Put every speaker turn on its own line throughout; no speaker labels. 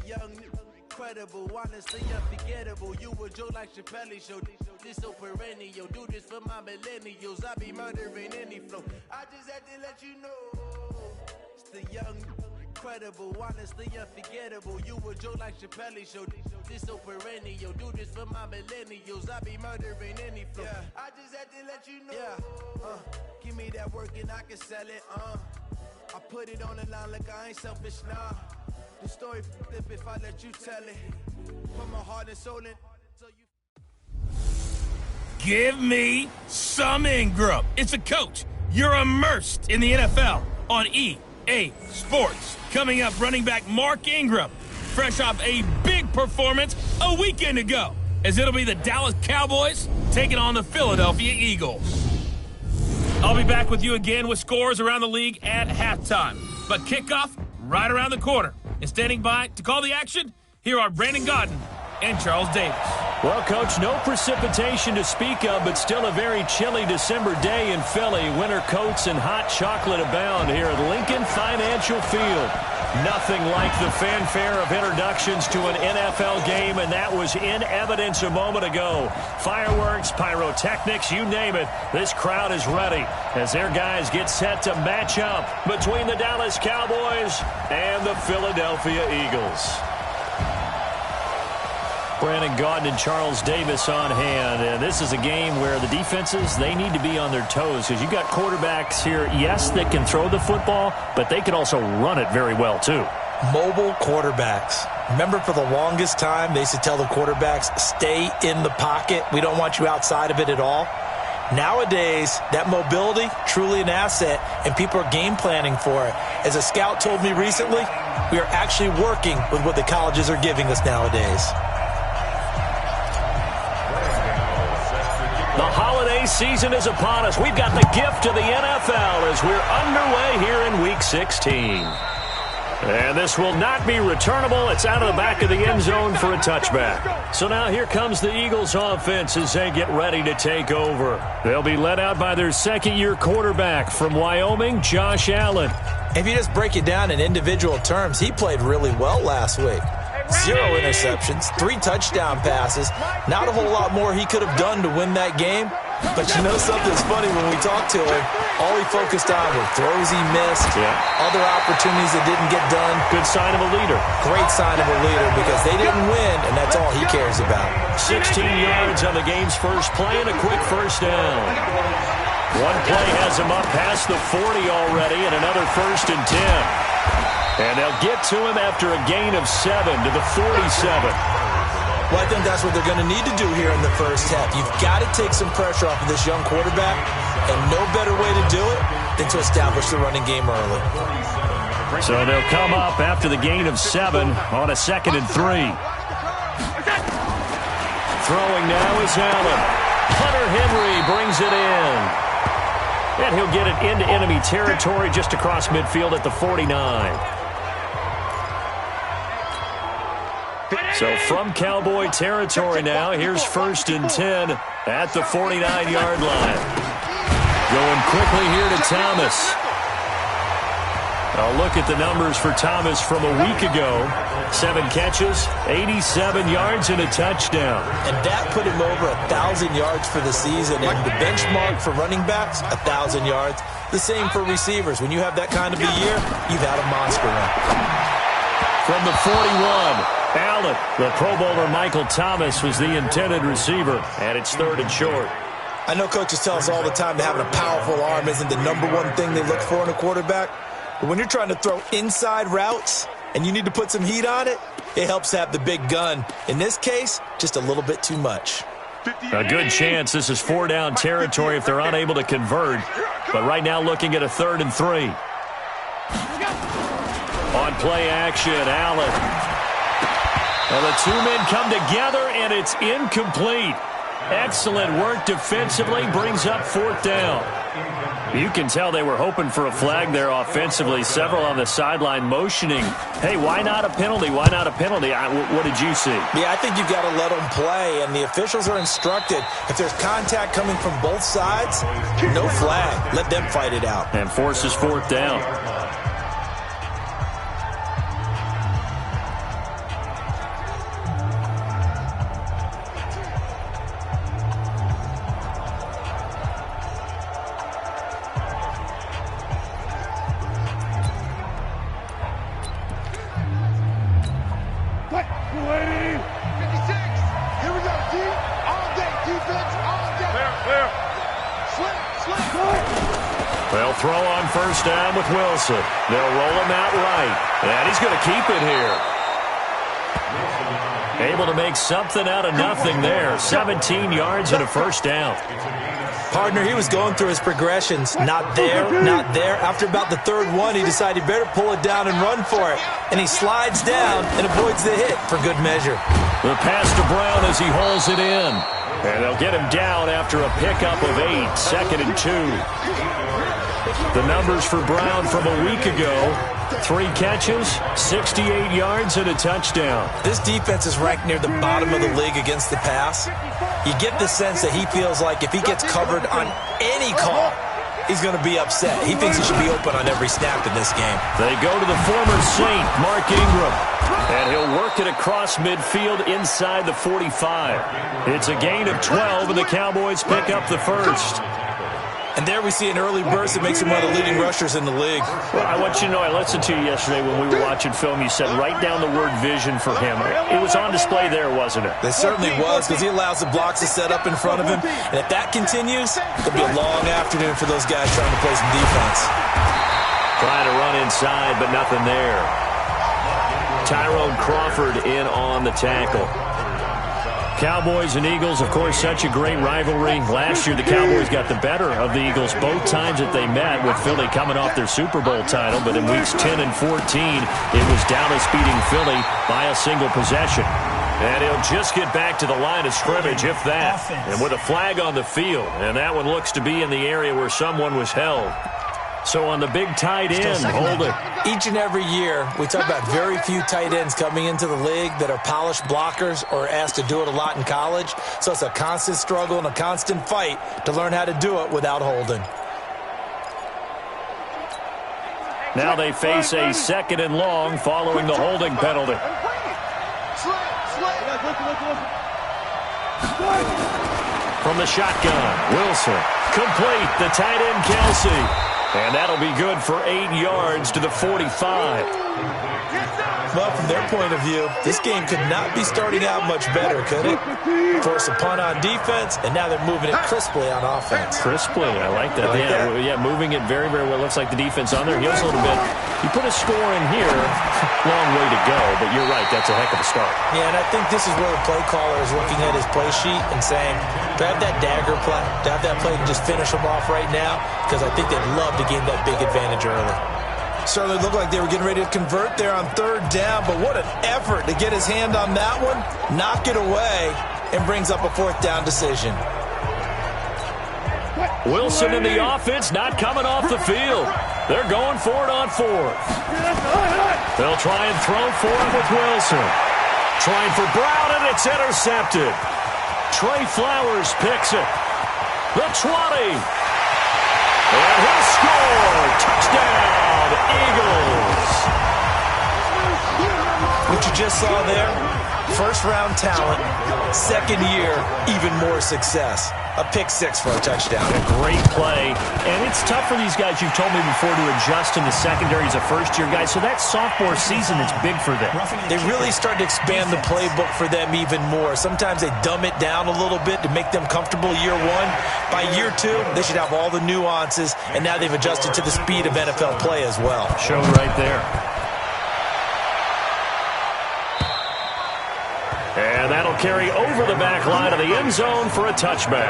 young, incredible, honestly unforgettable. You a joke like Chappelle Show. This so perennial. Do this for my millennials. I be murdering any flow. I just had to let you know. It's the young, incredible, honestly unforgettable. You a joke like Chappelle Show. This so perennial. Do this for my millennials. I be murdering any flow. Yeah. I just had to let you know. Yeah. Give me that work and I can sell it. I put it on the line like I ain't selfish, nah. The story flip if I let you tell it. Put my heart and soul in. So you.
Give me some Ingram. It's a coach. You're immersed in the NFL on EA Sports. Coming up, running back Mark Ingram, fresh off a big performance a weekend ago, as it'll be the Dallas Cowboys taking on the Philadelphia Eagles. I'll be back with you again with scores around the league at halftime. But kickoff right around the corner. And standing by to call the action, here are Brandon Gaudin and Charles Davis.
Well, Coach, no precipitation to speak of, but still a very chilly December day in Philly. Winter coats and hot chocolate abound here at Lincoln Financial Field. Nothing like the fanfare of introductions to an NFL game, and that was in evidence a moment ago. Fireworks, pyrotechnics, you name it. This crowd is ready as their guys get set to match up between the Dallas Cowboys and the Philadelphia Eagles. Brandon Gaudin and Charles Davis on hand. And this is a game where the defenses, they need to be on their toes because you've got quarterbacks here, yes, that can throw the football, but they can also run it very well too.
Mobile quarterbacks. Remember, for the longest time, they used to tell the quarterbacks, stay in the pocket. We don't want you outside of it at all. Nowadays, that mobility, truly an asset, and people are game planning for it. As a scout told me recently, we are actually working with what the colleges are giving us nowadays.
The holiday season is upon us. We've got the gift of the NFL as we're underway here in Week 16. And this will not be returnable. It's out of the back of the end zone for a touchback. So now here comes the Eagles offense as they get ready to take over. They'll be led out by their second-year quarterback from Wyoming, Josh Allen.
If you just break it down in individual terms, he played really well last week. 0 interceptions, 3 touchdown passes. Not a whole lot more he could have done to win that game. But you know something's funny, when we talked to him, all he focused on were throws he missed, other opportunities that didn't get done.
Good sign of a leader.
Great sign of a leader because they didn't win, and that's all he cares about.
16 yards on the game's first play and a quick first down. One play has him up past the 40 already and another 1st and 10. And they'll get to him after a gain of 7 to the 47.
Well, I think that's what they're going to need to do here in the first half. You've got to take some pressure off of this young quarterback, and no better way to do it than to establish the running game early.
So they'll come up after the gain of 7 on a 2nd and 3. Throwing now is Allen. Hunter Henry brings it in. And he'll get it into enemy territory just across midfield at the 49. So from Cowboy territory now, here's 1st and 10 at the 49-yard line. Going quickly here to Thomas. A look at the numbers for Thomas from a week ago. 7 catches, 87 yards, and a touchdown.
And that put him over 1,000 yards for the season. And the benchmark for running backs, 1,000 yards. The same for receivers. When you have that kind of a year, you've had a monster run.
From the 41, Allen. The Pro Bowler Michael Thomas was the intended receiver, and it's 3rd and short.
I know coaches tell us all the time that having a powerful arm isn't the number one thing they look for in a quarterback. But when you're trying to throw inside routes and you need to put some heat on it, it helps have the big gun. In this case, just a little bit too much.
A good chance this is 4-down territory if they're unable to convert. But right now looking at a 3rd and 3. On play action, Allen. Well, the 2 men come together, and it's incomplete. Excellent work defensively, brings up 4th down. You can tell they were hoping for a flag there offensively. Several on the sideline motioning, hey, why not a penalty? Why not a penalty? What did you see?
Yeah, I think you've got to let them play, and the officials are instructed. If there's contact coming from both sides, no flag. Let them fight it out.
And forces 4th down. throw on first down with Wilson. They'll roll him out right. And he's going to keep it here. Able to make something out of nothing there. 17 yards and a first down.
Partner, he was going through his progressions. Not there, not there. After about the third one, he decided he better pull it down and run for it. And he slides down and avoids the hit for good measure.
The pass to Brown as he hauls it in. And they'll get him down after a pickup of 8, 2nd and 2. The numbers for Brown from a week ago: 3 catches, 68 yards, and a touchdown.
This defense is ranked near the bottom of the league against the pass. You get the sense that he feels like if he gets covered on any call, he's going to be upset. He thinks he should be open on every snap in this game.
They go to the former Saint, Mark Ingram. And he'll work it across midfield inside the 45. It's a gain of 12, and the Cowboys pick up the first.
And there we see an early burst that makes him one of the leading rushers in the league.
Well, I want you to know, I listened to you yesterday when we were watching film. You said write down the word vision for him. It was on display there, wasn't it?
It certainly was, because he allows the blocks to set up in front of him. And if that continues, it'll be a long afternoon for those guys trying to play some defense.
Trying to run inside, but nothing there. Tyrone Crawford in on the tackle. Cowboys and Eagles, of course, such a great rivalry. Last year, the Cowboys got the better of the Eagles both times that they met, with Philly coming off their Super Bowl title. But in weeks 10 and 14, it was Dallas beating Philly by a single possession. And he'll just get back to the line of scrimmage, if that. And with a flag on the field, and that one looks to be in the area where someone was held. So on the big tight end, hold it.
Each and every year, we talk about very few tight ends coming into the league that are polished blockers or asked to do it a lot in college. So it's a constant struggle and a constant fight to learn how to do it without holding.
Now they face a 2nd and long following the holding penalty. From the shotgun, Wilson. Complete, the tight end, Kelsey. And that'll be good for 8 yards to the 45.
Well, from their point of view, this game could not be starting out much better, could it? Force a punt on defense, and now they're moving it crisply on offense.
Crisply, I like that. Yeah, moving it very, very well. Looks like the defense on there heals a little bit. You put a score in here, long way to go, but you're right, that's a heck of a start.
Yeah, and I think this is where the play caller is looking at his play sheet and saying, do I have that dagger play? Do I have that play to just finish them off right now? Because I think they'd love to gain that big advantage early. Certainly looked like they were getting ready to convert there on 3rd down, but what an effort to get his hand on that one, knock it away, and brings up a 4th down decision.
Wilson in the offense, not coming off the field. They're going for it on 4th. They'll try and throw for it with Wilson. Trying for Brown, and it's intercepted. Trey Flowers picks it. The 20. And he'll score. Touchdown, Eagles.
What you just saw there, 1st-round talent, 2nd year, even more success. A pick 6 for a touchdown.
A great play. And it's tough for these guys, you've told me before, to adjust in the secondary as a first-year guy. So that sophomore season is big for them.
They really start to expand the playbook for them even more. Sometimes they dumb it down a little bit to make them comfortable year 1. By year 2, they should have all the nuances, and now they've adjusted to the speed of NFL play as well.
Shown right there. And that'll carry over the back line of the end zone for a touchback.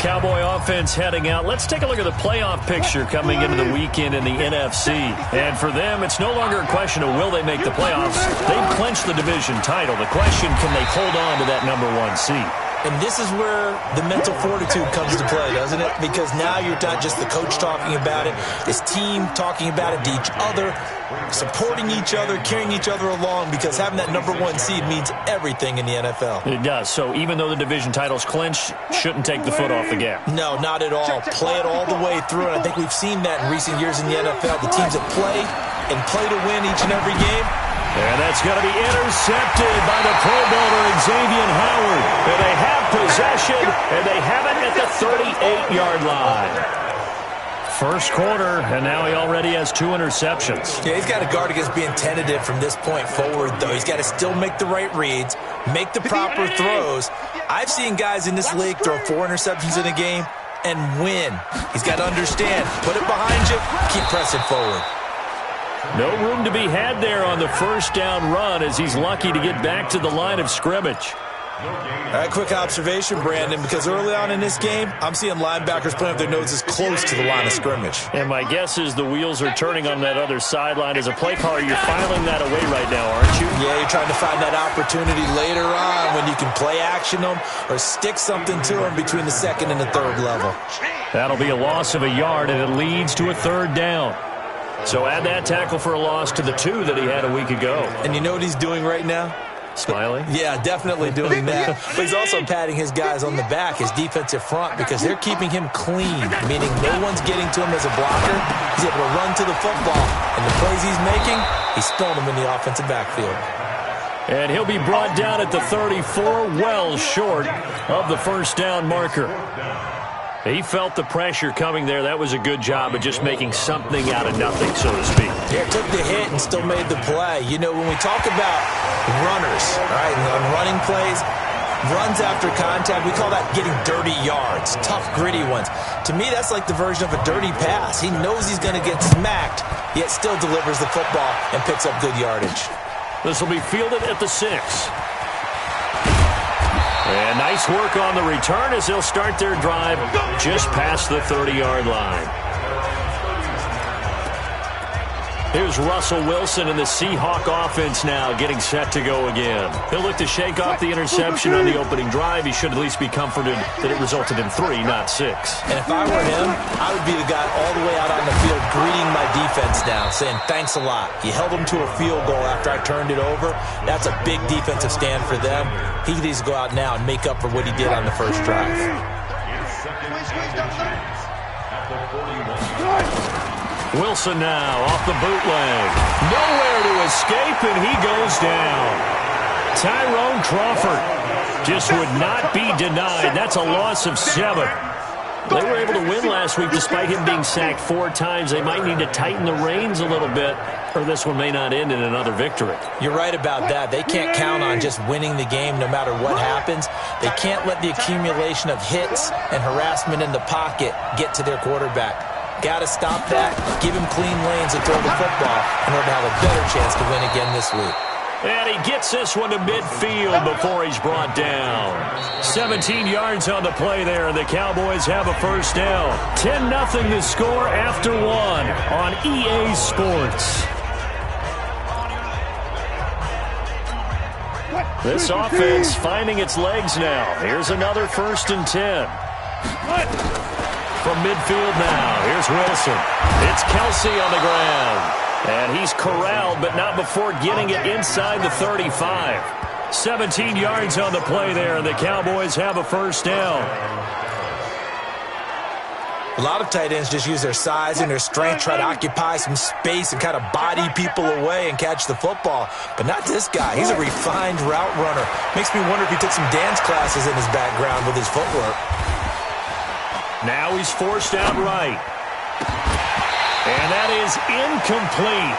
Cowboy offense heading out. Let's take a look at the playoff picture coming into the weekend in the NFC. And for them, it's no longer a question of will they make the playoffs. They've clinched the division title. The question, can they hold on to that #1 seed?
And this is where the mental fortitude comes to play, doesn't it? Because now you're not just the coach talking about it, this team talking about it to each other, supporting each other, carrying each other along, because having that #1 seed means everything in the NFL.
It does. So even though the division title's clinched, shouldn't take the foot off the gas.
No, not at all. Play it all the way through, and I think we've seen that in recent years in the NFL. The teams that play and play to win each and every game.
And that's going to be intercepted by the Pro Bowler Xavier Howard. And they have possession, and they have it at the 38-yard line. First quarter, and now he already has 2 interceptions.
Yeah, he's got to guard against being tentative from this point forward, though. He's got to still make the right reads, make the proper throws. I've seen guys in this league throw 4 interceptions in a game and win. He's got to understand, put it behind you, keep pressing forward.
No room to be had there on the first down run as he's lucky to get back to the line of scrimmage.
All right, quick observation, Brandon, because early on in this game, I'm seeing linebackers putting up their noses close to the line of scrimmage.
And my guess is the wheels are turning on that other sideline. As a play caller, you're filing that away right now, aren't you?
Yeah, you're trying to find that opportunity later on when you can play action them or stick something to them between the second and the third level.
That'll be a loss of a yard, and it leads to a 3rd down. So add that tackle for a loss to the 2 that he had a week ago.
And you know what he's doing right now?
Smiling?
Yeah, definitely doing that. But he's also patting his guys on the back, his defensive front, because they're keeping him clean, meaning no one's getting to him as a blocker. He's able to run to the football. And the plays he's making, he's throwing them in the offensive backfield.
And he'll be brought down at the 34, well short of the first down marker. He felt the pressure coming there. That was a good job of just making something out of nothing, so to speak.
Yeah, took the hit and still made the play. You know, when we talk about runners, right, and running plays, runs after contact, we call that getting dirty yards, tough, gritty ones. To me, that's like the version of a dirty pass. He knows he's going to get smacked, yet still delivers the football and picks up good yardage.
This will be fielded at the 6. And nice work on the return as they'll start their drive just past the 30-yard line. Here's Russell Wilson and the Seahawk offense now getting set to go again. He'll look to shake off the interception on the opening drive. He should at least be comforted that it resulted in 3, not 6.
And if I were him, I would be the guy all the way out on the field greeting my defense now, saying, thanks a lot. You held them to a field goal after I turned it over. That's a big defensive stand for them. He needs to go out now and make up for what he did on the first drive.
Wilson now off the bootleg. Nowhere to escape, and he goes down. Tyrone Crawford just would not be denied. That's a loss of 7. They were able to win last week despite him being sacked 4 times. They might need to tighten the reins a little bit, or this one may not end in another victory.
You're right about that. They can't count on just winning the game no matter what happens. They can't let the accumulation of hits and harassment in the pocket get to their quarterback. Got to stop that, give him clean lanes and throw the football in order to have a better chance to win again this week.
And he gets this one to midfield before he's brought down. 17 yards on the play there, and the Cowboys have a first down. 10-0 the score after 1 on EA Sports. This offense finding its legs now. Here's another 1st and 10. From midfield now, here's Wilson. It's Kelsey on the ground. And he's corralled, but not before getting it inside the 35. 17 yards on the play there, and the Cowboys have a first down.
A lot of tight ends just use their size and their strength, try to occupy some space and kind of body people away and catch the football. But not this guy. He's a refined route runner. Makes me wonder if he took some dance classes in his background with his footwork.
Now he's forced out right. And that is incomplete.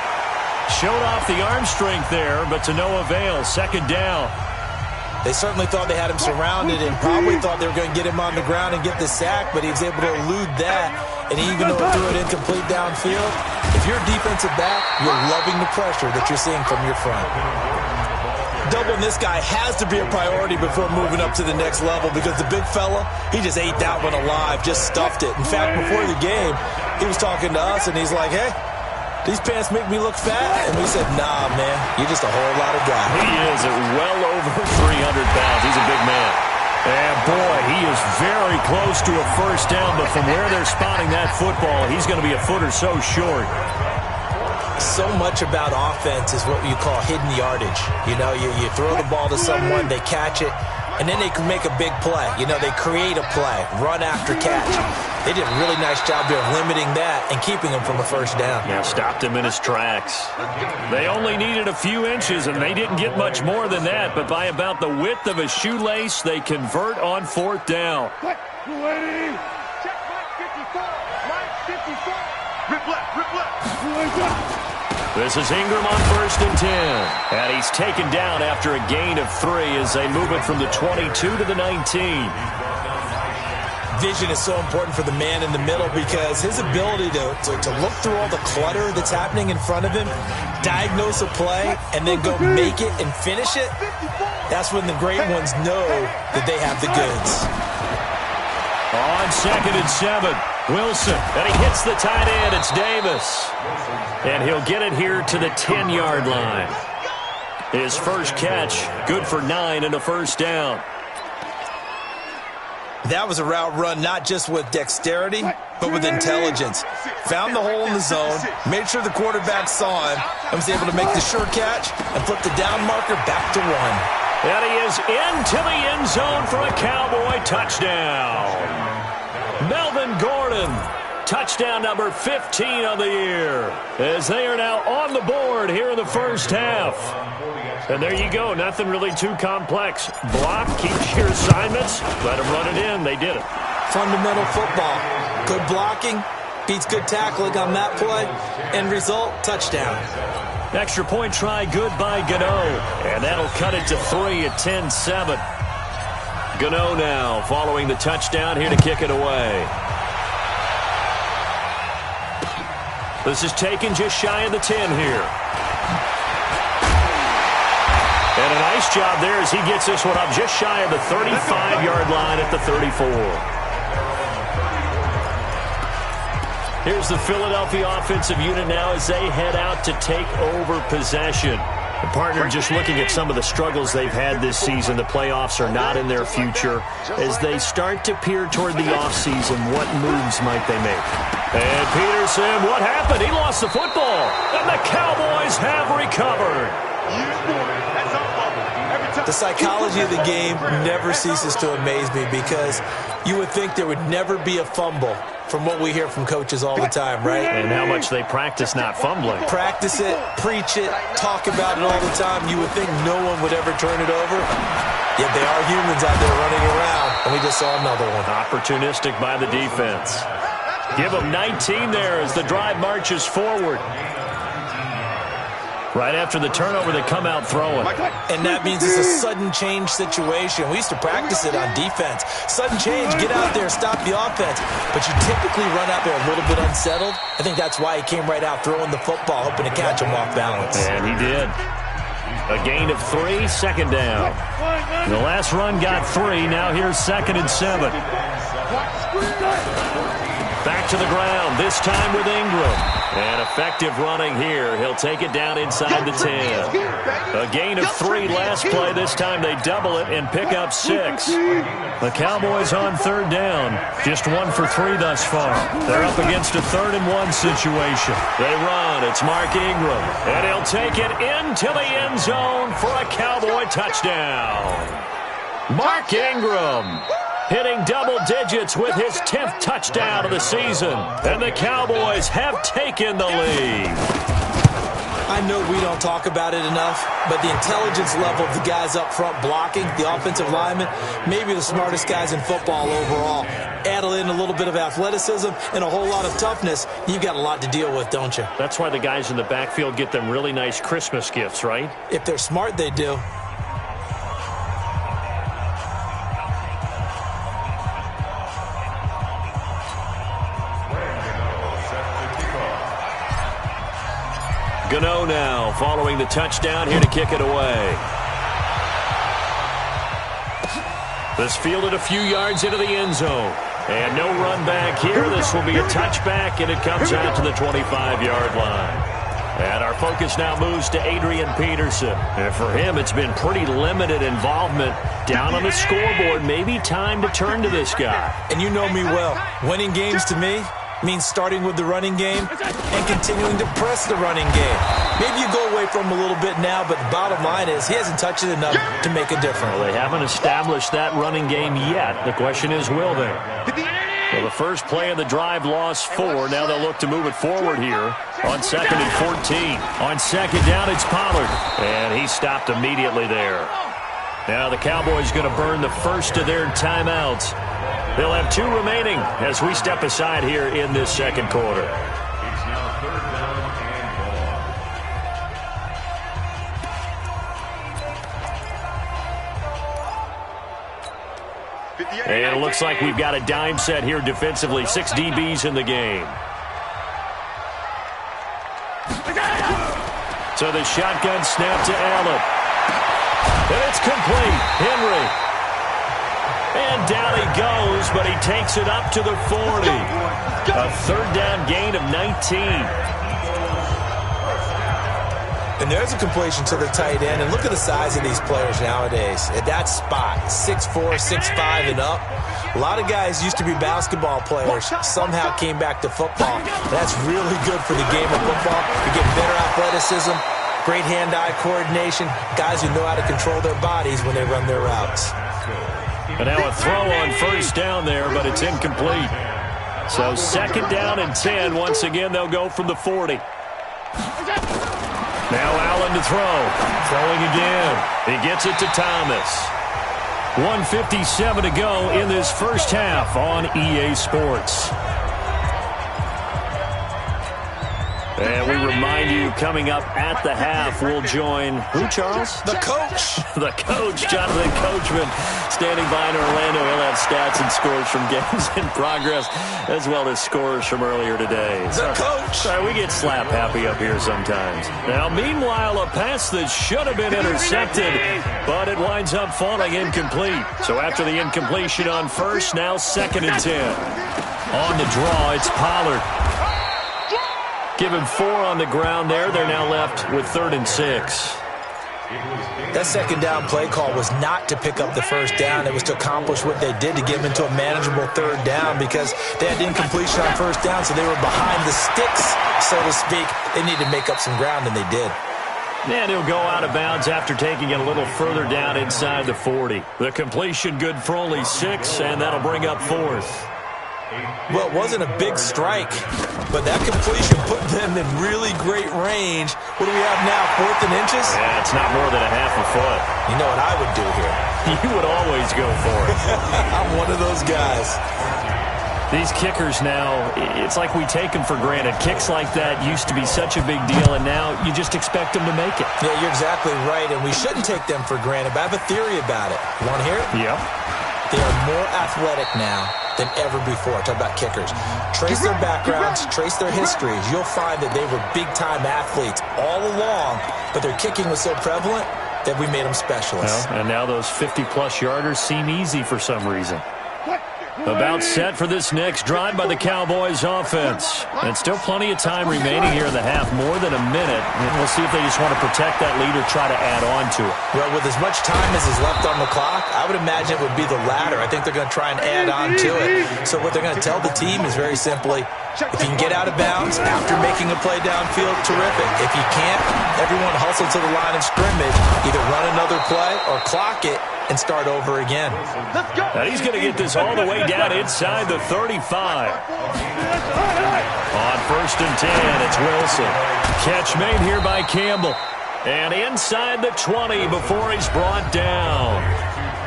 Showed off the arm strength there, but to no avail. 2nd down.
They certainly thought they had him surrounded and probably thought they were going to get him on the ground and get the sack, but he was able to elude that, and even though it threw it incomplete downfield, if you're a defensive back, you're loving the pressure that you're seeing from your front. Doubling this guy has to be a priority before moving up to the next level because the big fella, he just ate that one alive, just stuffed it. In fact, before the game, he was talking to us, and he's like, hey, these pants make me look fat. And we said, nah, man, you're just a whole lot of guy.
He is at well over 300 pounds. He's a big man. And, boy, he is very close to a first down, but from where they're spotting that football, he's going to be a foot or so short.
So much about offense is what you call hidden yardage. You know, you throw the ball to someone, they catch it, and then they can make a big play. You know, they create a play, run after catch. They did a really nice job there of limiting that and keeping him from a first down.
Yeah, stopped him in his tracks. They only needed a few inches, and they didn't get much more than that, but by about the width of a shoelace, they convert on 4th down. This is Ingram on 1st and 10. And he's taken down after a gain of 3 as they move it from the 22 to the 19.
Vision is so important for the man in the middle because his ability to look through all the clutter that's happening in front of him, diagnose a play, and then go make it and finish it, that's when the great ones know that they have the goods.
On 2nd and 7, Wilson, and he hits the tight end. It's Davis. And he'll get it here to the 10-yard line. His first catch, good for 9 and a first down.
That was a route run not just with dexterity, but with intelligence. Found the hole in the zone, made sure the quarterback saw him, and was able to make the sure catch and flip the down marker back to 1.
And he is into the end zone for a Cowboy touchdown. Melvin Gordon, touchdown number 15 of the year, as they are now on the board here in the first half. And there you go, nothing really too complex. Block, keep your assignments, let them run it in. They did it.
Fundamental football. Good blocking beats good tackling on that play. End result, touchdown.
Extra point try, good by Gano. And that'll cut it to 3 at 10-7. Gano now following the touchdown here to kick it away. This is taken just shy of the 10 here. And a nice job there as he gets this one up just shy of the 35-yard line at the 34. Here's the Philadelphia offensive unit now as they head out to take over possession. The partner just looking at some of the struggles they've had this season. The playoffs are not in their future. As they start to peer toward the offseason, what moves might they make? And Peterson, what happened? He lost the football. And the Cowboys have recovered.
The psychology of the game never ceases to amaze me because you would think there would never be a fumble from what we hear from coaches all the time, right?
And how much they practice not fumbling.
Practice it, preach it, talk about it all the time. You would think no one would ever turn it over. Yet they are humans out there running around, and we just saw another one.
Opportunistic by the defense. Give them 19 there as the drive marches forward. Right after the turnover, they come out throwing.
And that means it's a sudden change situation. We used to practice it on defense. Sudden change, get out there, stop the offense. But you typically run out there a little bit unsettled. I think that's why he came right out throwing the football, hoping to catch him off balance.
And he did. A gain of 3, second down. The last run got 3. Now here's 2nd and 7. Back to the ground, this time with Ingram. And effective running here. He'll take it down inside the 10. A gain of 3 last play. This time they double it and pick up 6. The Cowboys on 3rd down. Just 1 for 3 thus far. They're up against a 3rd and 1 situation. They run. It's Mark Ingram. And he'll take it into the end zone for a Cowboy touchdown. Mark Ingram hitting double digits with his 10th touchdown of the season. And the Cowboys have taken the lead.
I know we don't talk about it enough, but the intelligence level of the guys up front blocking, the offensive linemen, maybe the smartest guys in football overall. Add in a little bit of athleticism and a whole lot of toughness, you've got a lot to deal with, don't you?
That's why the guys in the backfield get them really nice Christmas gifts, right?
If they're smart, they do.
Gano now following the touchdown here to kick it away. This fielded a few yards into the end zone. And no run back here. This will be a touchback, and it comes out to the 25-yard line. And our focus now moves to Adrian Peterson. And for him, it's been pretty limited involvement down on the scoreboard. Maybe time to turn to this guy.
And you know me well. Winning games to me means starting with the running game and continuing to press the running game. Maybe you go away from him a little bit now, but the bottom line is he hasn't touched it enough to make a difference.
Well, they haven't established that running game yet. The question is, will they? Well, the first play of the drive lost 4. Now they'll look to move it forward here on 2nd and 14. On 2nd down, it's Pollard. And he stopped immediately there. Now the Cowboys going to burn the first of their timeouts. They'll have 2 remaining as we step aside here in this second quarter.
It's now 3rd down and ball.
And it looks like we've got a dime set here defensively. 6 DBs in the game. So the shotgun snap to Allen. And it's complete. Henry. And down he goes, but he takes it up to the 40. A 3rd down gain of 19.
And there's a completion to the tight end. And look at the size of these players nowadays. At that spot, 6'4", 6'5", and up. A lot of guys used to be basketball players. Somehow came back to football. That's really good for the game of football. You get better athleticism, great hand-eye coordination, guys who know how to control their bodies when they run their routes.
And now a throw on 1st down there, but it's incomplete. So 2nd down and 10. Once again, they'll go from the 40. Now Allen to throw. Throwing again. He gets it to Thomas. 1:57 to go in this first half on EA Sports. And we remind you, coming up at the half, we'll join who, Charles?
The coach.
The coach, Jonathan Coachman, standing by in Orlando. He'll have stats and scores from games in progress, as well as scores from earlier today.
The coach.
Sorry, we get slap happy up here sometimes. Now, meanwhile, a pass that should have been intercepted, but it winds up falling incomplete. So after the incompletion on 1st, now 2nd and 10. On the draw, it's Pollard. Give him 4 on the ground there. They're now left with 3rd and 6.
That 2nd down play call was not to pick up the 1st down. It was to accomplish what they did to get them into a manageable 3rd down because they had incompletion on 1st down, so they were behind the sticks, so to speak. They needed to make up some ground, and they did.
And he'll go out of bounds after taking it a little further down inside the 40. The completion good for only 6, and that'll bring up 4th.
Well, it wasn't a big strike, but that completion put them in really great range. What do we have now, 4th and inches?
Yeah, it's not more than a half a foot.
You know what I would do here?
You would always go for it.
I'm one of those guys.
These kickers now, it's like we take them for granted. Kicks like that used to be such a big deal, and now you just expect them to make it.
Yeah, you're exactly right, and we shouldn't take them for granted, but I have a theory about it. You want to hear it?
Yep.
They are more athletic now than ever before. Talk about kickers. Trace their backgrounds, trace their histories. You'll find that they were big-time athletes all along, but their kicking was so prevalent that we made them specialists.
Well, and now those 50-plus yarders seem easy for some reason. About set for this next drive by the Cowboys offense. And still plenty of time remaining here in the half, more than a minute. And we'll see if they just want to protect that lead or try to add on to it.
Well, with as much time as is left on the clock, I would imagine it would be the latter. I think they're going to try and add on to it. So what they're going to tell the team is very simply, if you can get out of bounds after making a play downfield, terrific. If you can't, everyone hustle to the line of scrimmage, either run another play or clock it and start over again.
Now he's going to get this all the way down inside the 35. On 1st and 10, it's Wilson. Catch made here by Campbell. And inside the 20 before he's brought down.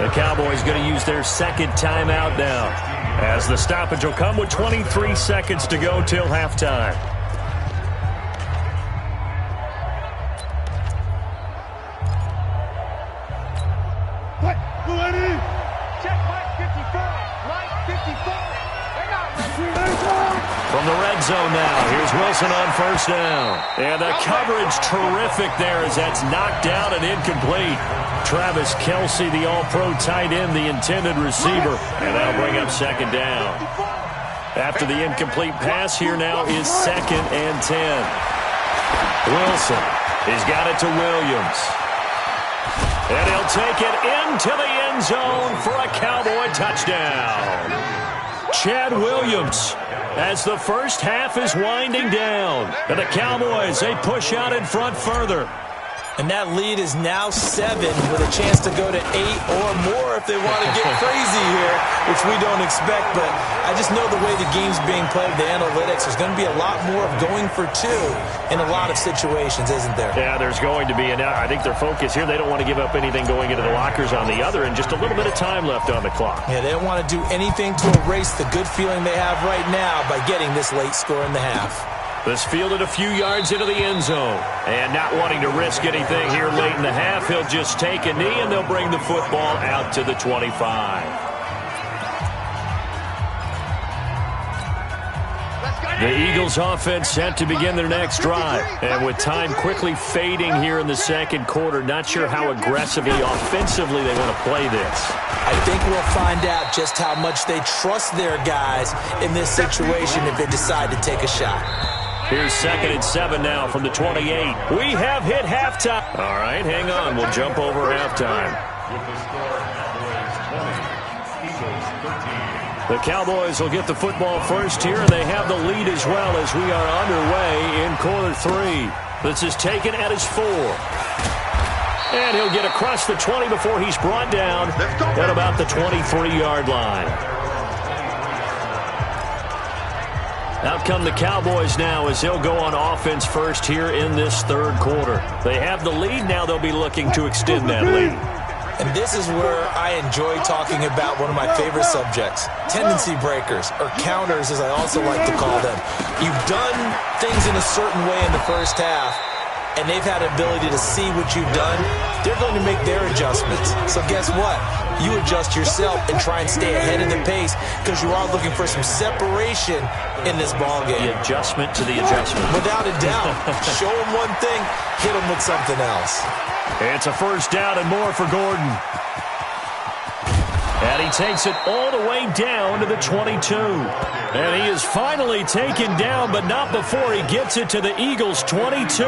The Cowboys going to use their 2nd timeout now, as the stoppage will come with 23 seconds to go till halftime. From the red zone now, here's Wilson on 1st down. And the coverage terrific there as that's knocked down and incomplete. Travis Kelce, the all-pro tight end, the intended receiver. And that'll bring up 2nd down. After the incomplete pass, here now is 2nd and 10. Wilson, he's got it to Williams. And he'll take it into the end zone for a Cowboy touchdown. Chad Williams, as the first half is winding down. And the Cowboys, they push out in front further.
And that lead is now 7 with a chance to go to 8 or more if they want to get crazy here, which we don't expect. But I just know the way the game's being played, the analytics, there's going to be a lot more of going for 2 in a lot of situations, isn't there?
Yeah, there's going to be. And I think their focus here, they don't want to give up anything going into the lockers on the other, and just a little bit of time left on the clock.
Yeah, they don't want to do anything to erase the good feeling they have right now by getting this late score in the half.
This fielded a few yards into the end zone. And not wanting to risk anything here late in the half, he'll just take a knee, and they'll bring the football out to the 25. The Eagles offense set to begin their next drive. And with time quickly fading here in the second quarter, not sure how aggressively, offensively they want to play this.
I think we'll find out just how much they trust their guys in this situation if they decide to take a shot.
Here's 2nd and 7 now from the 28. We have hit halftime. All right, hang on. We'll jump over halftime. The Cowboys will get the football first here, and they have the lead as well as we are underway in quarter 3. This is taken at his 4. And he'll get across the 20 before he's brought down at about the 23-yard line. Out come the Cowboys now as they'll go on offense first here in this third quarter. They have the lead. Now they'll be looking to extend that lead.
And this is where I enjoy talking about one of my favorite subjects, tendency breakers, or counters as I also like to call them. You've done things in a certain way in the first half, and they've had the ability to see what you've done. They're going to make their adjustments. So guess what? You adjust yourself and try and stay ahead of the pace because you are looking for some separation in this ball game.
The adjustment to the adjustment.
Without a doubt. Show them one thing, hit them with something else.
It's a first down and more for Gordon. And he takes it all the way down to the 22. And he is finally taken down, but not before he gets it to the Eagles' 22.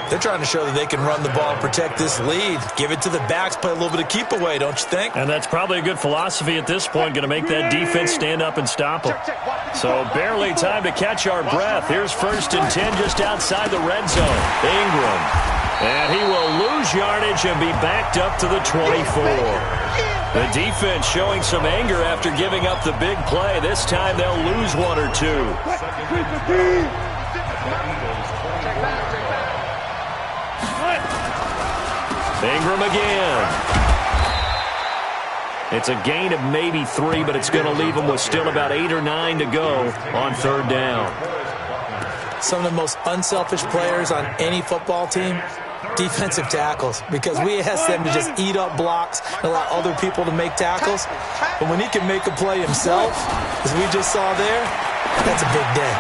They're trying to show that they can run the ball and protect this lead. Give it to the backs, play a little bit of keep away, don't you think?
And that's probably a good philosophy at this point, going to make that defense stand up and stop them. So barely time to catch our breath. Here's 1st and 10 just outside the red zone. Ingram. And he will lose yardage and be backed up to the 24. The defense showing some anger after giving up the big play. This time they'll lose 1 or 2. Ingram again. It's a gain of maybe 3, but it's going to leave them with still about 8 or 9 to go on 3rd down.
Some of the most unselfish players on any football team, defensive tackles, because we ask them to just eat up blocks and allow other people to make tackles. But when he can make a play himself, as we just saw there, that's a big day.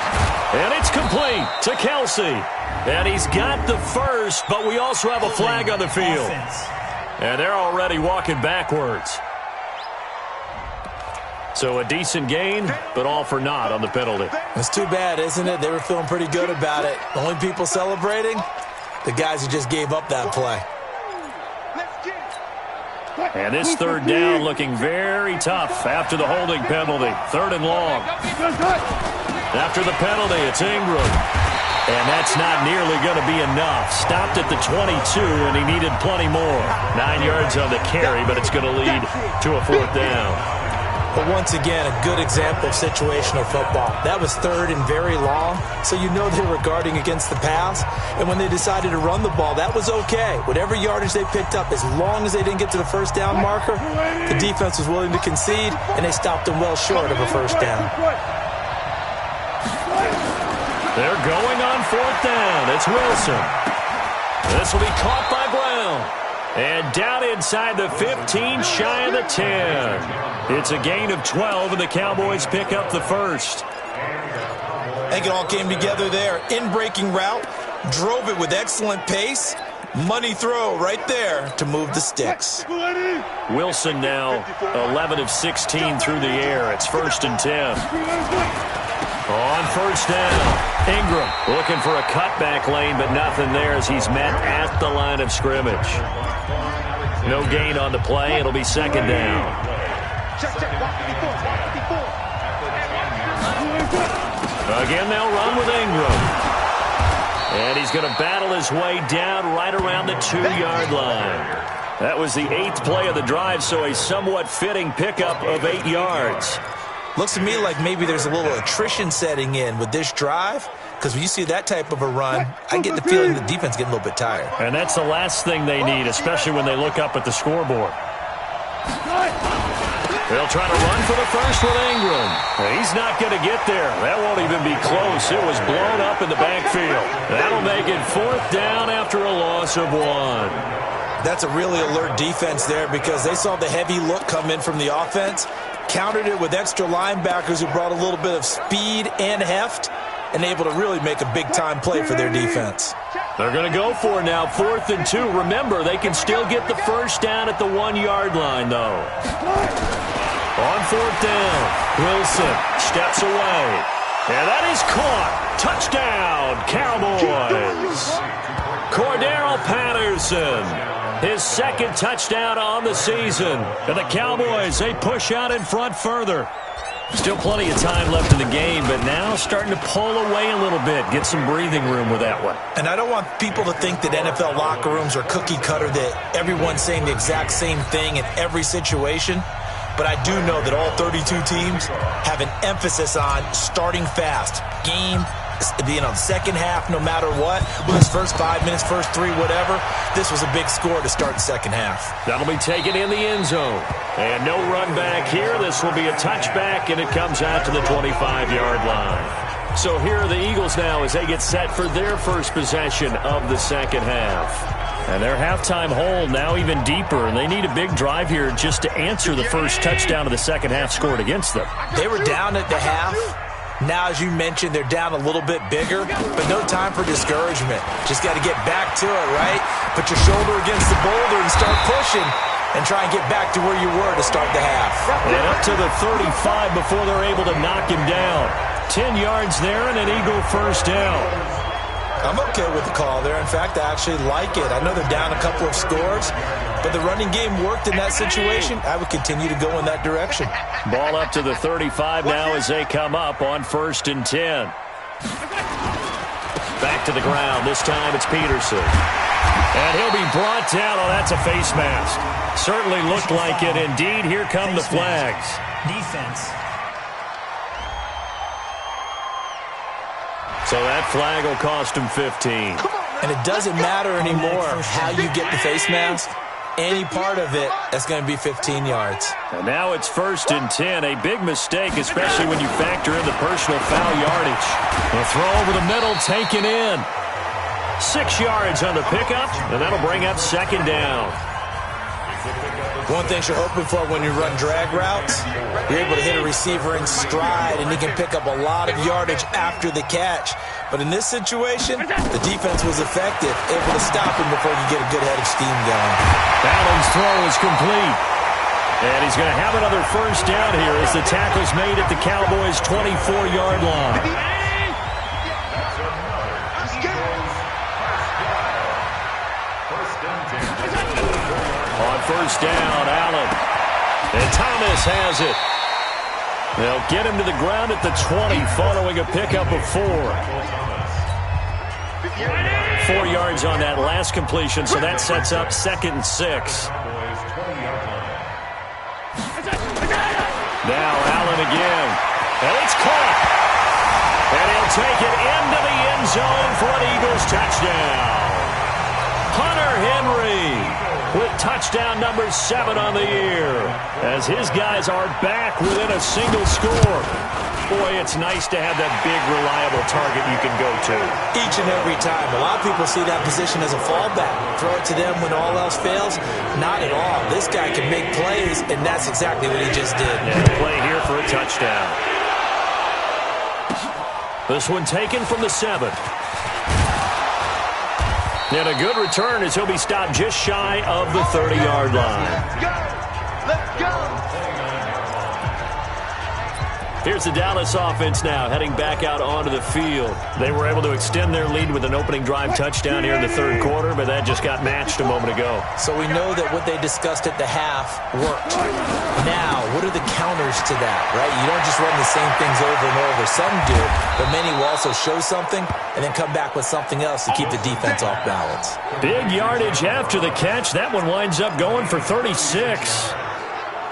And it's complete to Kelsey. And he's got the first, but we also have a flag on the field. And they're already walking backwards. So a decent gain, but all for naught on the penalty.
It's too bad, isn't it? They were feeling pretty good about it. The only people celebrating, the guys who just gave up that play.
And this 3rd down looking very tough after the holding penalty. 3rd and long. After the penalty, it's Ingram. And that's not nearly going to be enough. Stopped at the 22, and he needed plenty more. 9 yards on the carry, but it's going to lead to a 4th down.
But once again, a good example of situational football. That was 3rd and very long, so you know they were guarding against the pass. And when they decided to run the ball, that was okay. Whatever yardage they picked up, as long as they didn't get to the 1st down marker, the defense was willing to concede, and they stopped them well short of a 1st down.
They're going on 4th down. It's Wilson. This will be caught by Brown. And down inside the 15, shy of the 10. It's a gain of 12, and the Cowboys pick up the first.
I think it all came together there. In-breaking route, drove it with excellent pace. Money throw right there to move the sticks.
Wilson now 11 of 16 through the air. It's 1st and 10. On 1st down, Ingram looking for a cutback lane, but nothing there as he's met at the line of scrimmage. No gain on the play. It'll be 2nd down. Again, they'll run with Ingram. And he's going to battle his way down right around the 2-yard line. That was the 8th play of the drive, so a somewhat fitting pickup of 8 yards.
Looks to me like maybe there's a little attrition setting in with this drive, because when you see that type of a run, I get the feeling the defense getting a little bit tired.
And that's the last thing they need, especially when they look up at the scoreboard. They'll try to run for the first with Ingram. He's not going to get there. That won't even be close. It was blown up in the backfield. That'll make it 4th down after a loss of 1.
That's a really alert defense there because they saw the heavy look come in from the offense, countered it with extra linebackers who brought a little bit of speed and heft, and able to really make a big-time play for their defense.
They're going to go for it now, 4th and 2. Remember, they can still get the first down at the 1-yard line, though. On 4th down, Wilson steps away. And that is caught. Touchdown, Cowboys. Cordero Patterson, his 2nd touchdown on the season. And the Cowboys, they push out in front further. Still plenty of time left in the game, but now starting to pull away a little bit, get some breathing room with that one.
And I don't want people to think that NFL locker rooms are cookie cutter, that everyone's saying the exact same thing in every situation. But I do know that all 32 teams have an emphasis on starting fast. Game, second half, no matter what. Whether it's first 5 minutes, first 3, whatever. This was a big score to start the second half.
That'll be taken in the end zone. And no run back here. This will be a touchback, and it comes out to the 25-yard line. So here are the Eagles now as they get set for their first possession of the second half. And their halftime hole now even deeper, and they need a big drive here just to answer the first touchdown of the second half scored against them.
They were down at the half. Now, as you mentioned, they're down a little bit bigger, but no time for discouragement. Just got to get back to it, right? Put your shoulder against the boulder and start pushing and try and get back to where you were to start the half.
And up to the 35 before they're able to knock him down. 10 yards there and an Eagle first down.
I'm okay with the call there. In fact, I actually like it. I know they're down a couple of scores, but the running game worked in that situation. I would continue to go in that direction.
Ball up to the 35 now as they come up on 1st and 10. Back to the ground. This time it's Peterson. And he'll be brought down. Oh, that's a face mask. Certainly looked like it. Indeed, here come the flags.
Defense.
So that flag will cost him 15.
And it doesn't matter anymore how you get the face mask. Any part of it, that's going to be 15 yards.
And now it's 1st and 10. A big mistake, especially when you factor in the personal foul yardage. The throw over the middle, taken in. 6 yards on the pickup, and that'll bring up 2nd down.
One thing you're hoping for when you run drag routes, you're able to hit a receiver in stride, and he can pick up a lot of yardage after the catch. But in this situation, the defense was effective, able to stop him before you get a good head of steam going.
Allen's throw is complete. And he's going to have another first down here as the tackle's made at the Cowboys' 24-yard line. On 1st down, Allen. And Thomas has it. They'll get him to the ground at the 20 following a pickup of 4. 4 yards on that last completion, so that sets up 2nd and 6. Now Allen again. And it's caught. And he'll take it into the end zone for an Eagles touchdown. Hunter Henry with touchdown number 7 on the year, as his guys are back within a single score. Boy, it's nice to have that big, reliable target you can go to.
Each and every time. A lot of people see that position as a fallback. Throw it to them when all else fails. Not at all. This guy can make plays, and that's exactly what he just did.
And play here for a touchdown. This one taken from the 7. And a good return as he'll be stopped just shy of the 30-yard line.
Let's go!
Here's the Dallas offense now heading back out onto the field. They were able to extend their lead with an opening drive touchdown here in the third quarter, but that just got matched a moment ago.
So we know that what they discussed at the half worked. Now, what are the counters to that, right? You don't just run the same things over and over. Some do, but many will also show something and then come back with something else to keep the defense off balance.
Big yardage after the catch. That one winds up going for 36.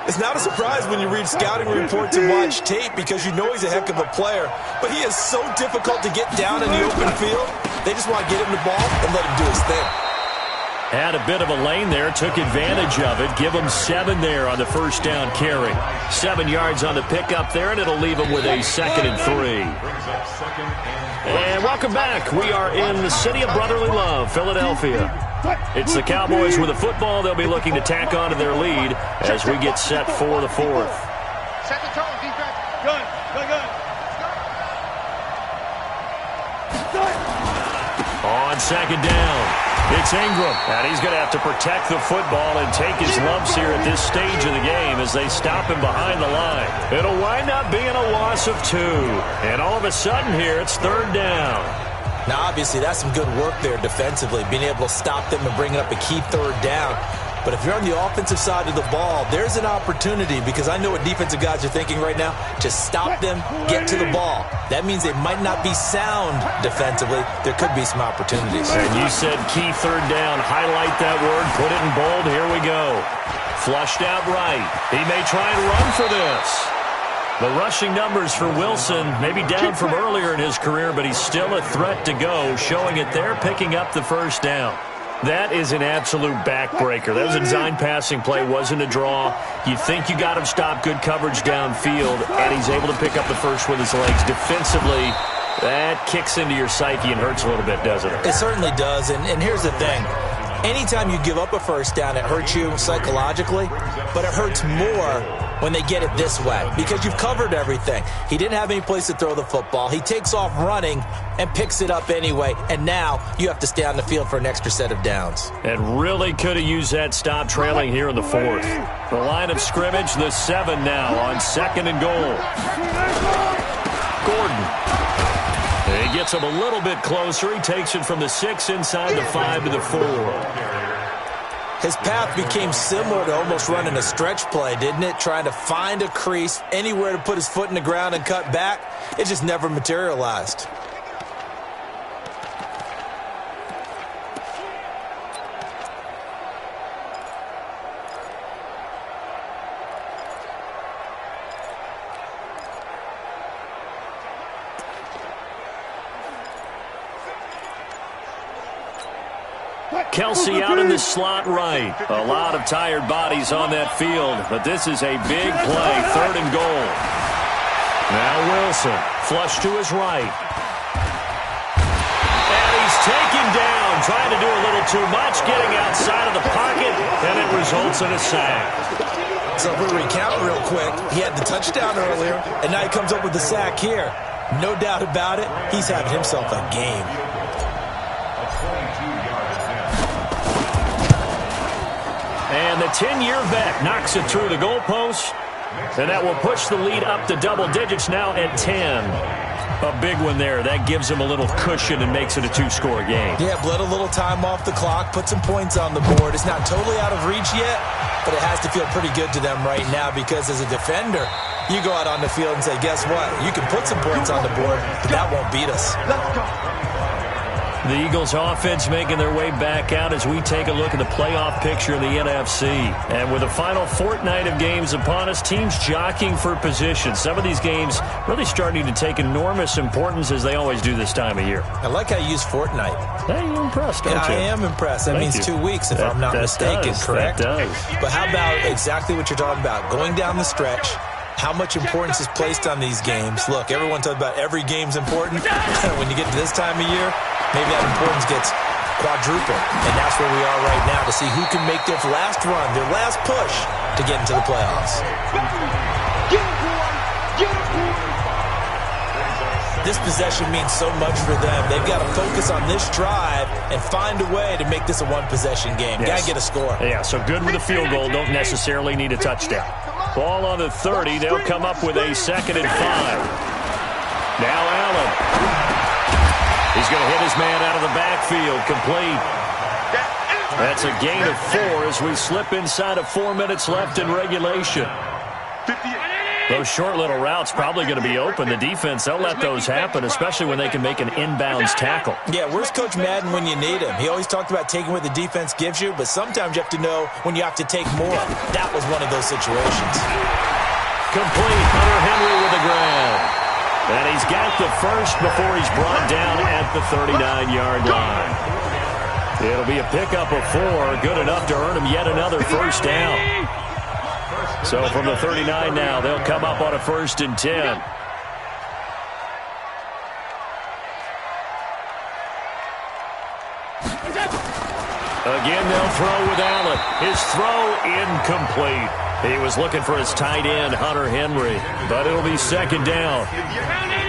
It's not a surprise when you read scouting reports and watch tape because you know he's a heck of a player, but he is so difficult to get down in the open field. They just want to get him the ball and let him do his thing.
Had a bit of a lane there, took advantage of it. Give him 7 there on the first down carry. 7 yards on the pickup there, and it'll leave him with a 2nd and 3. And welcome back. We are in the city of brotherly love, Philadelphia. It's the Cowboys with the football. They'll be looking to tack on to their lead as we get set for the 4th.
Set the tone, defense. Good.
On 2nd down. It's Ingram, and he's going to have to protect the football and take his lumps here at this stage of the game as they stop him behind the line. It'll wind up being a loss of 2. And all of a sudden here, it's 3rd down.
Now, obviously, that's some good work there defensively, being able to stop them and bringing up a key 3rd down. But if you're on the offensive side of the ball, there's an opportunity because I know what defensive guys are thinking right now. Just stop them, get to the ball. That means they might not be sound defensively. There could be some opportunities.
And you said key 3rd down. Highlight that word. Put it in bold. Here we go. Flushed out right. He may try and run for this. The rushing numbers for Wilson may be down from earlier in his career, but he's still a threat to go, showing it there, picking up the first down. That is an absolute backbreaker. That was a design passing play, wasn't a draw. You think you got him stopped, good coverage downfield, and he's able to pick up the first with his legs. Defensively, that kicks into your psyche and hurts a little bit, doesn't it?
It certainly does, and here's the thing. Anytime you give up a first down, it hurts you psychologically, but it hurts more when they get it this way because you've covered everything. He didn't have any place to throw the football. He takes off running and picks it up anyway, and now you have to stay on the field for an extra set of downs.
And really could have used that stop trailing here in the 4th. The line of scrimmage, the 7 now on 2nd and goal. Gordon. He gets him a little bit closer. He takes it from the 6 inside the 5 to the 4.
His path became similar to almost running a stretch play, didn't it? Trying to find a crease, anywhere to put his foot in the ground and cut back. It just never materialized.
Kelsey out in the slot right. A lot of tired bodies on that field, but this is a big play, 3rd and goal. Now Wilson, flush to his right. And he's taken down, trying to do a little too much, getting outside of the pocket, and it results in a sack.
So if we recount real quick, he had the touchdown earlier, and now he comes up with the sack here. No doubt about it, he's having himself a game.
And the 10-year vet knocks it through the goalpost, and that will push the lead up to double digits now at 10. A big one there. That gives him a little cushion and makes it a 2-score game.
Yeah, bled a little time off the clock, put some points on the board. It's not totally out of reach yet, but it has to feel pretty good to them right now because as a defender, you go out on the field and say, guess what? You can put some points on the board, but that won't beat us.
Let's go.
The Eagles offense making their way back out as we take a look at the playoff picture in the NFC. And with the final fortnight of games upon us, teams jockeying for position. Some of these games really starting to take enormous importance as they always do this time of year.
I like how you use fortnight.
Hey, you're impressed, don't you?
I am impressed. That means 2 weeks if I'm not mistaken, correct?
That does.
But how about exactly what you're talking about? Going down the stretch, how much importance is placed on these games. Look, everyone talks about every game's important. When you get to this time of year, maybe that importance gets quadrupled. And that's where we are right now to see who can make their last run, their last push to get into the playoffs. This possession means so much for them. They've got to focus on this drive and find a way to make this a one-possession game.
Yes.
Got to get a score.
Yeah, so good with a field goal. Don't necessarily need a touchdown. Ball on the 30. They'll come up with a 2nd and 5. Now Allen. He's going to hit his man out of the backfield. Complete. That's a gain of 4 as we slip inside of 4 minutes left in regulation. Those short little routes probably going to be open. The defense, they'll let those happen, especially when they can make an inbounds tackle.
Yeah, where's Coach Madden when you need him? He always talked about taking what the defense gives you, but sometimes you have to know when you have to take more. That was one of those situations.
Complete. Hunter Henry with the grab. And he's got the first before he's brought down at the 39-yard line. It'll be a pickup of 4, good enough to earn him yet another first down. So from the 39 now, they'll come up on a 1st and 10. Again, they'll throw with Allen. His throw incomplete. He was looking for his tight end, Hunter Henry, but it'll be 2nd down.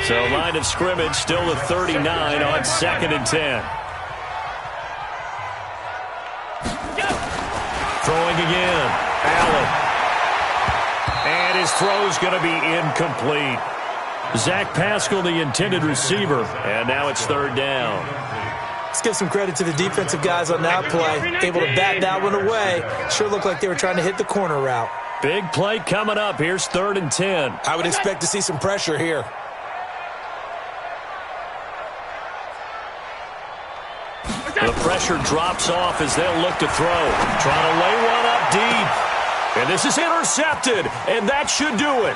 So line of scrimmage still at 39 on 2nd and 10. Throwing again. Allen. And his throw's going to be incomplete. Zach Pascal, the intended receiver, and now it's 3rd down.
Let's give some credit to the defensive guys on that play. Able to bat that one away. Sure looked like they were trying to hit the corner route.
Big play coming up. Here's 3rd and 10.
I would expect to see some pressure here.
The pressure drops off as they'll look to throw. Trying to lay one up deep. And this is intercepted, and that should do it.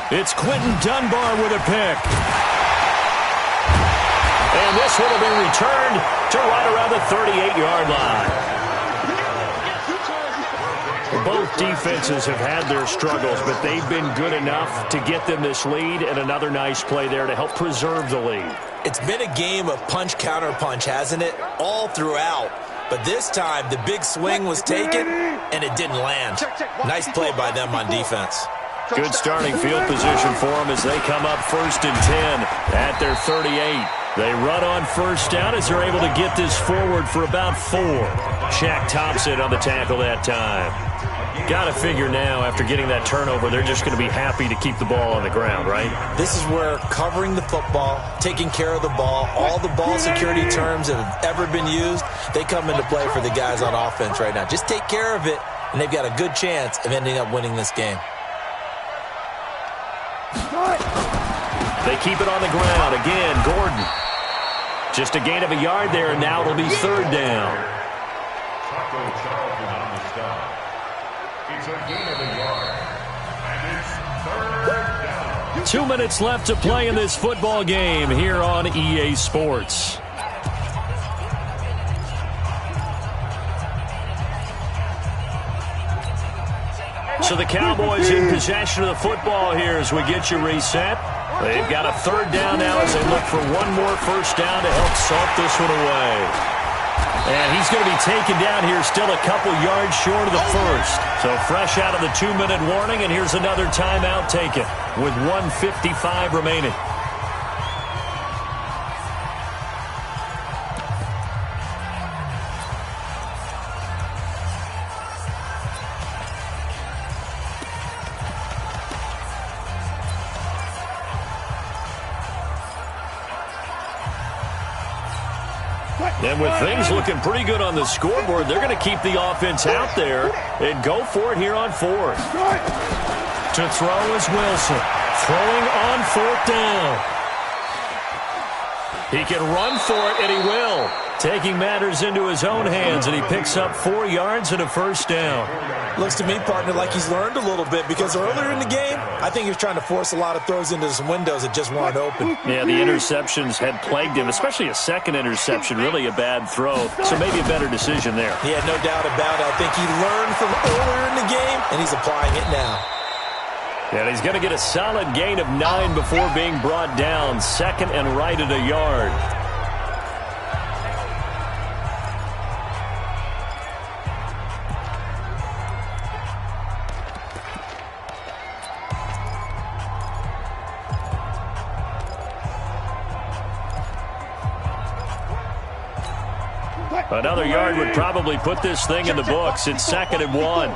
It's Quentin Dunbar with a pick. And this one will be returned to right around the 38-yard line. Both defenses have had their struggles, but they've been good enough to get them this lead, and another nice play there to help preserve the lead.
It's been a game of punch-counter-punch, hasn't it? All throughout. But this time, the big swing was taken, and it didn't land. Nice play by them on defense.
Good starting field position for them as they come up 1st and 10 at their 38. They run on 1st down as they're able to get this forward for about 4. Shaq Thompson on the tackle that time. Got to figure now, after getting that turnover, they're just going to be happy to keep the ball on the ground, right?
This is where covering the football, taking care of the ball, all the ball security terms that have ever been used, they come into play for the guys on offense right now. Just take care of it, and they've got a good chance of ending up winning this game.
They keep it on the ground. Again, Gordon. Just a gain of a yard there, and now it'll be 3rd down.
It's a gain of a yard. And it's 3rd down.
2 minutes left to play in this football game here on EA Sports. So the Cowboys in possession of the football here as we get you reset. They've got a 3rd down now as they look for one more first down to help salt this one away. And he's going to be taken down here still a couple yards short of the first. So fresh out of the 2-minute warning, and here's another timeout taken with 1:55 remaining. And with things looking pretty good on the scoreboard, they're going to keep the offense out there and go for it here on 4th. To throw is Wilson. Throwing on 4th down. He can run for it, and he will. Taking matters into his own hands, and he picks up 4 yards and a first down.
Looks to me, partner, like he's learned a little bit, because earlier in the game, I think he was trying to force a lot of throws into some windows that just weren't open.
Yeah, the interceptions had plagued him, especially a second interception, really a bad throw. So maybe a better decision there.
Yeah, no doubt about it. I think he learned from earlier in the game, and he's applying it now.
And he's going to get a solid gain of 9 before being brought down. 2nd and right at a yard. Another yard would probably put this thing in the books. It's 2nd and 1.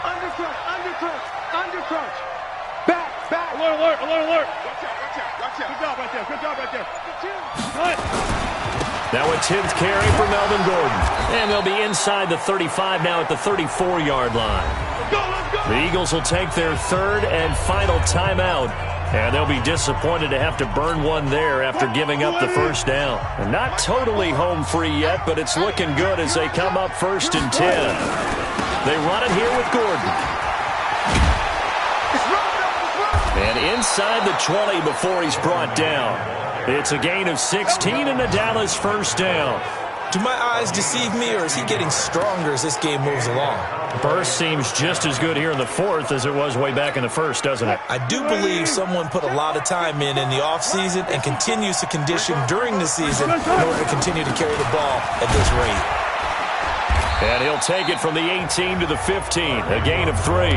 Under crunch. Back. Alert. Watch out. Good job right there. Cut.
Now a 10th carry for Melvin Gordon. And they'll be inside the 35 now at the 34-yard line.
Let's go.
The Eagles will take their third and final timeout. And they'll be disappointed to have to burn one there after giving up the first down. And not totally home free yet, but it's looking good as they come up 1st and 10. They run it here with Gordon. And inside the 20 before he's brought down. It's a gain of 16 and a Dallas first down.
Do my eyes deceive me, or is he getting stronger as this game moves along?
Burst seems just as good here in the 4th as it was way back in the 1st, doesn't it?
I do believe someone put a lot of time in the offseason and continues to condition during the season in order to continue to carry the ball at this rate.
And he'll take it from the 18 to the 15, a gain of 3.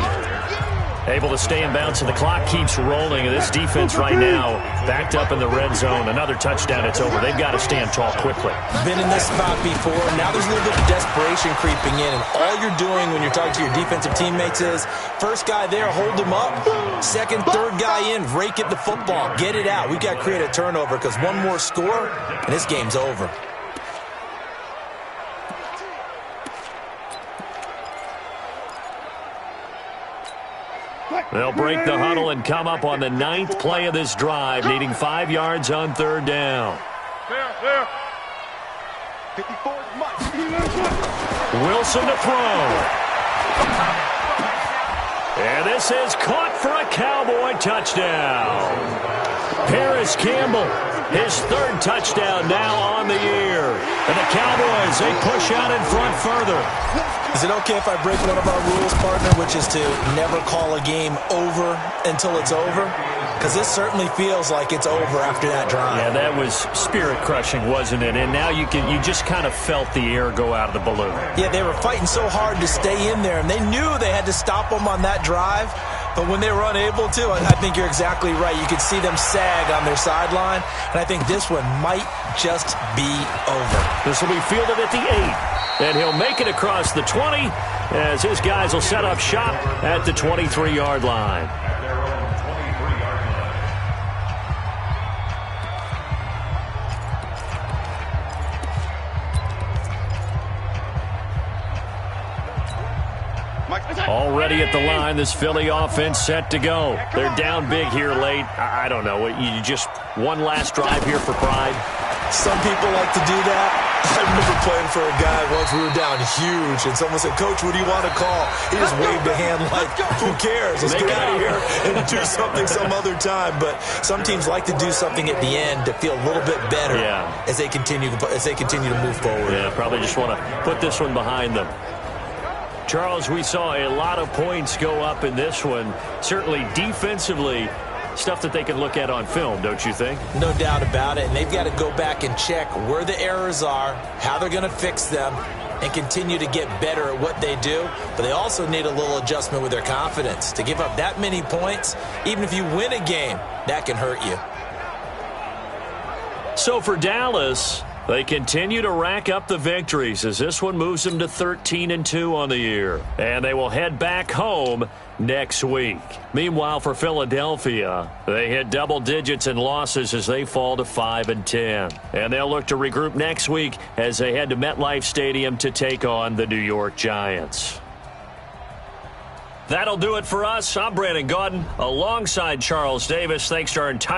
Able to stay in bounds, and the clock keeps rolling. And this defense right now backed up in the red zone. Another touchdown, it's over. They've got to stand tall quickly.
Been in this spot before. Now there's a little bit of desperation creeping in. And all you're doing when you're talking to your defensive teammates is, first guy there, hold him up. Second, third guy in, rake at the football. Get it out. We've got to create a turnover because one more score, and this game's over.
They'll break the huddle and come up on the 9th play of this drive, needing 5 yards on 3rd down.
There. 54 is much.
Wilson to throw. And this is caught for a Cowboy touchdown. Paris Campbell, his 3rd touchdown now on the year. And the Cowboys, they push out in front further.
Is it okay if I break one of our rules, partner, which is to never call a game over until it's over? Because this certainly feels like it's over after that drive.
Yeah, that was spirit-crushing, wasn't it? And now you just kind of felt the air go out of the balloon.
Yeah, they were fighting so hard to stay in there, and they knew they had to stop them on that drive. But when they were unable to, I think you're exactly right. You could see them sag on their sideline, and I think this one might just be over.
This will be fielded at the 8, and he'll make it across the 20 as his guys will set up shop at the 23-yard line. Already at the line, this Philly offense set to go. They're down big here late. I don't know. You just one last drive here for pride?
Some people like to do that. I remember playing for a guy once. We were down huge, and someone said, "Coach, what do you want to call?" He just waved a hand like, "Who cares? Let's get out of here and do something some other time." But some teams like to do something at the end to feel a little bit better as they continue to move forward.
Yeah, probably just want to put this one behind them. Charles, we saw a lot of points go up in this one. Certainly defensively, stuff that they can look at on film, don't you think?
No doubt about it. And they've got to go back and check where the errors are, how they're going to fix them, and continue to get better at what they do. But they also need a little adjustment with their confidence. To give up that many points, even if you win a game, that can hurt you.
So for Dallas, they continue to rack up the victories as this one moves them to 13-2 on the year. And they will head back home next week. Meanwhile, for Philadelphia, they hit double digits in losses as they fall to 5-10. And they'll look to regroup next week as they head to MetLife Stadium to take on the New York Giants. That'll do it for us. I'm Brandon Gaudin alongside Charles Davis. Thanks to our entire